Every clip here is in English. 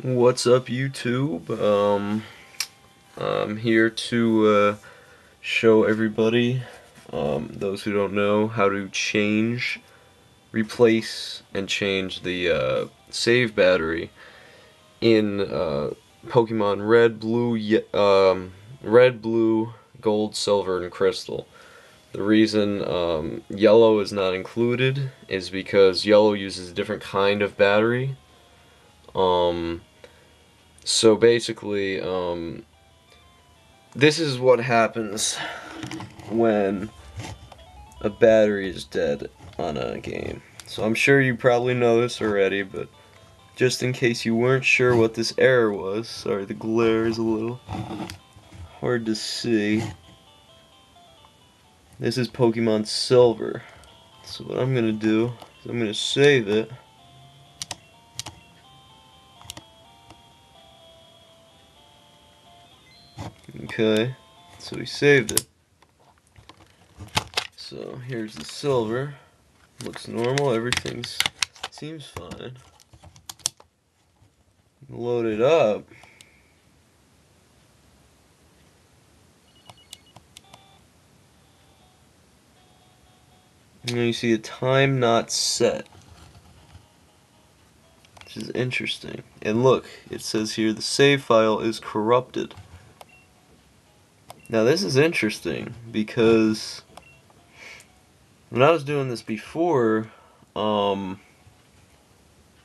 What's up, YouTube? I'm here to show everybody, those who don't know, how to replace, and change the save battery in Pokemon Red, Blue, Gold, Silver, and Crystal. The reason Yellow is not included is because Yellow uses a different kind of battery. So basically, this is what happens when a battery is dead on a game. So I'm sure you probably know this already, but just in case you weren't sure what this error was, sorry, the glare is a little hard to see. This is Pokemon Silver. So what I'm gonna do is I'm gonna save it. Okay, so we saved it. So here's the silver. Looks normal, everything seems fine. Load it up. And you see a time not set, which is interesting. And look, it says here the save file is corrupted. Now this is interesting because when I was doing this before, what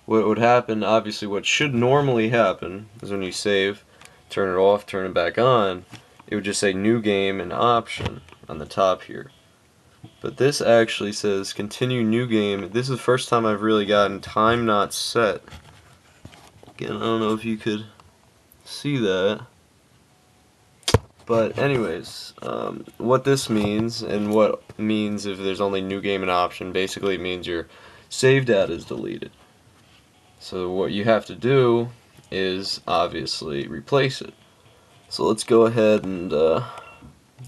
would happen, obviously what should normally happen is when you save, turn it off, turn it back on, it would just say new game and option on the top here. But this actually says continue new game. This is the first time I've really gotten time not set. Again, I don't know if you could see that. But anyways, what this means, and what means if there's only new game and option, basically it means your save data is deleted. So what you have to do is obviously replace it. So let's go ahead and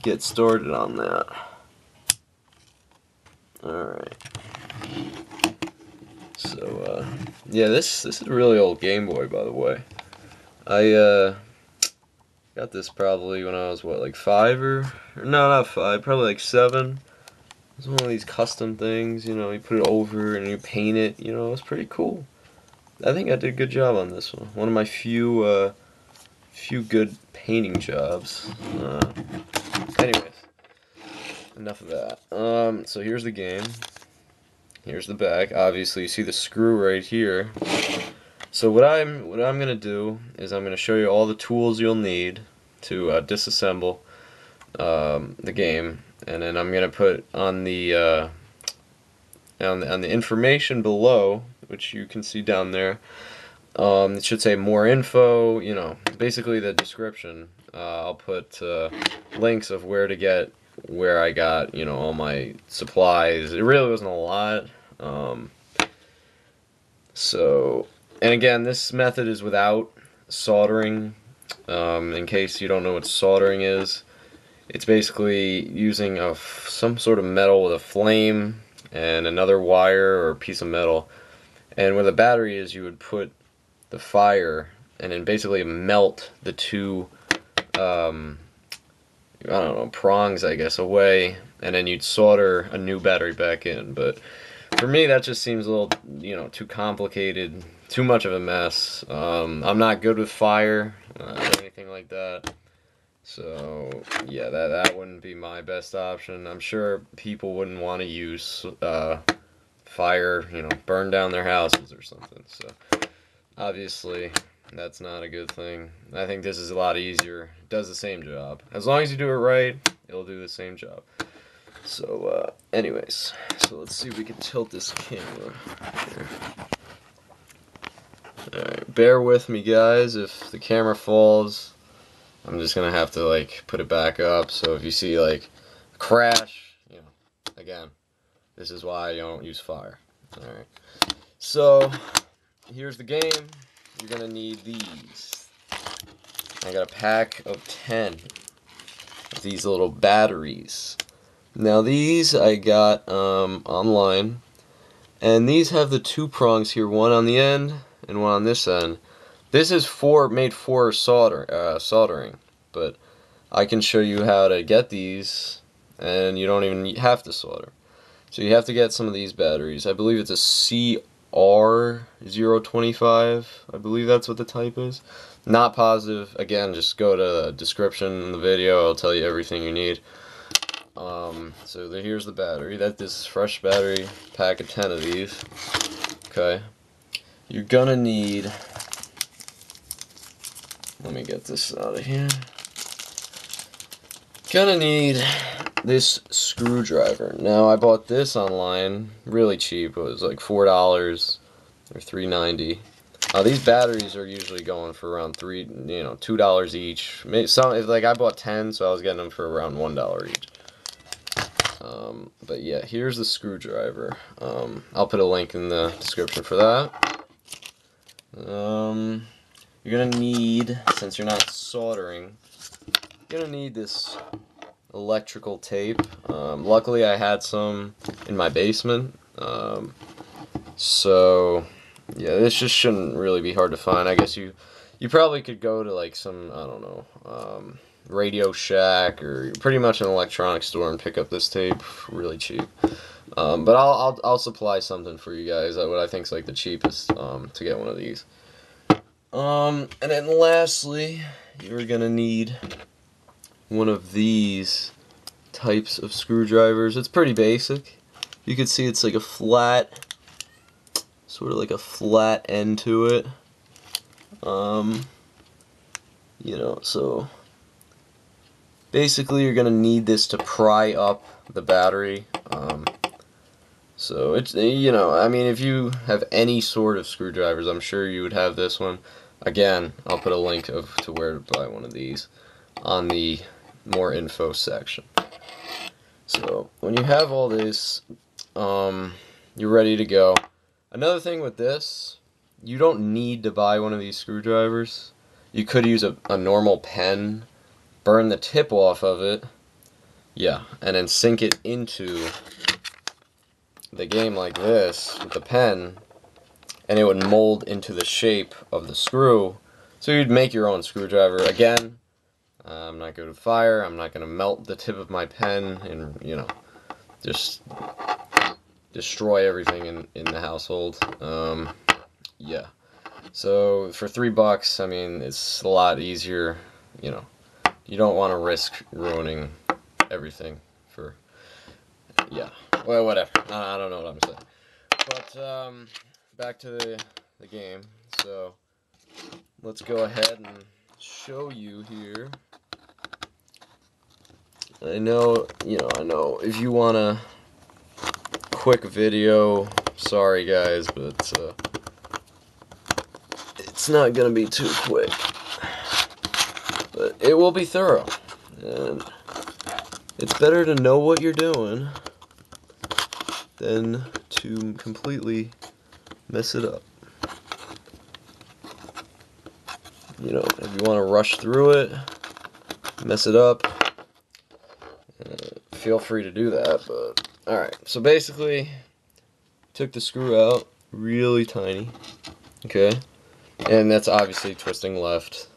get started on that. Alright. So yeah, this is a really old Game Boy, by the way. I got this probably when I was, what, like 5 or no, not 5, probably like 7. It was one of these custom things, you know, you put it over and you paint it, you know, it was pretty cool. I think I did a good job on this one. One of my few good painting jobs. Anyways, enough of that. So here's the game. Here's the back. Obviously, you see the screw right here. So what I'm gonna do is I'm gonna show you all the tools you'll need to disassemble the game, and then I'm gonna put on the information below, which you can see down there. It should say more info. You know, basically the description. I'll put links of where to get where I got, you know, all my supplies. It really wasn't a lot. So. And again, this method is without soldering. In case you don't know what soldering is, it's basically using some sort of metal with a flame and another wire or piece of metal. And where the battery is, you would put the fire and then basically melt the two, I don't know, prongs, I guess, away, and then you'd solder a new battery back in. But for me, that just seems a little, you know, too complicated. Too much of a mess. I'm not good with fire or anything like that. So yeah, that wouldn't be my best option. I'm sure people wouldn't want to use fire, you know, burn down their houses or something. So obviously that's not a good thing. I think this is a lot easier. It does the same job. As long as you do it right, it'll do the same job. So anyways, so let's see if we can tilt this camera here. Alright, bear with me, guys. If the camera falls, I'm just gonna have to, like, put it back up. So if you see, like, a crash, you know, again, this is why you don't use fire. Alright, so here's the game. You're gonna need these. I got a pack of 10 of these little batteries. Now these I got online, and these have the two prongs here, one on the end and one on this end. This is made for soldering, but I can show you how to get these, and you don't even have to solder. So you have to get some of these batteries. I believe it's a CR025. I believe that's what the type is. Not positive. Again, just go to the description in the video. I'll tell you everything you need. So here's the battery. That's this fresh battery pack of 10 of these. Okay. You're gonna need. Let me get this out of here. Gonna need this screwdriver. Now I bought this online, really cheap. It was like $4 or $3.90. These batteries are usually going for around $2 each. Like I bought 10, so I was getting them for around $1 each. But yeah, here's the screwdriver. I'll put a link in the description for that. You're gonna need, since you're not soldering, you're gonna need this electrical tape. Luckily I had some in my basement. So yeah, this just shouldn't really be hard to find. I guess you probably could go to like some, I don't know, Radio Shack or pretty much an electronics store and pick up this tape really cheap. But I'll supply something for you guys at what I think is like the cheapest to get one of these. And then lastly, you're gonna need one of these types of screwdrivers. It's pretty basic. You can see it's like a flat, sort of like a flat end to it. You know, so basically you're gonna need this to pry up the battery. So it's, you know, I mean, if you have any sort of screwdrivers, I'm sure you would have this one. Again, I'll put a link to where to buy one of these on the more info section. So when you have all this, you're ready to go. Another thing with this, you don't need to buy one of these screwdrivers. You could use a normal pen, burn the tip off of it, yeah, and then sink it into the game like this with the pen, and it would mold into the shape of the screw. So you'd make your own screwdriver. Again, I'm not good with fire. I'm not going to melt the tip of my pen and, you know, just destroy everything in the household. Yeah. So for $3, I mean, it's a lot easier. You know, you don't want to risk ruining everything for. Yeah. Well, whatever. I don't know what I'm saying. But back to the game. So let's go ahead and show you here. I know if you want a quick video, sorry guys, but it's not gonna be too quick. But it will be thorough, and it's better to know what you're doing than to completely mess it up. You know, if you want to rush through it, mess it up, feel free to do that. But alright, so basically took the screw out, really tiny, okay, and that's obviously twisting left.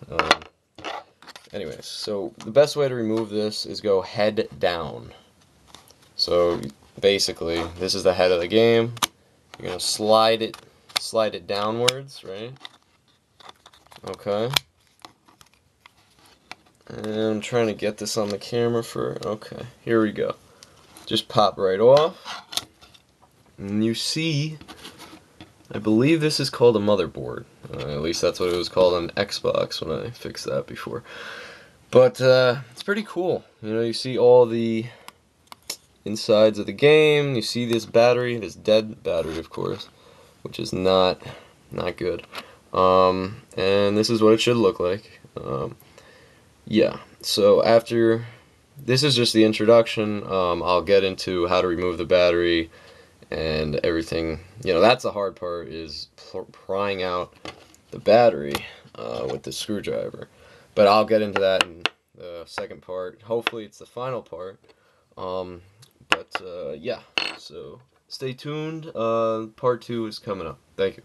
Anyways, so the best way to remove this is go head down. So basically, this is the head of the game. You're gonna slide it downwards, right? Okay. And I'm trying to get this on the camera okay, here we go. Just pop right off. And you see, I believe this is called a motherboard. At least that's what it was called on Xbox when I fixed that before. But it's pretty cool. You know, you see all the insides of the game. You see this battery, this dead battery, of course, which is not good. And this is what it should look like. Yeah, so after this is just the introduction. I'll get into how to remove the battery and everything. You know, that's the hard part, is prying out the battery with the screwdriver. But I'll get into that in the second part. Hopefully it's the final part. Yeah, so stay tuned. Part 2 is coming up. Thank you.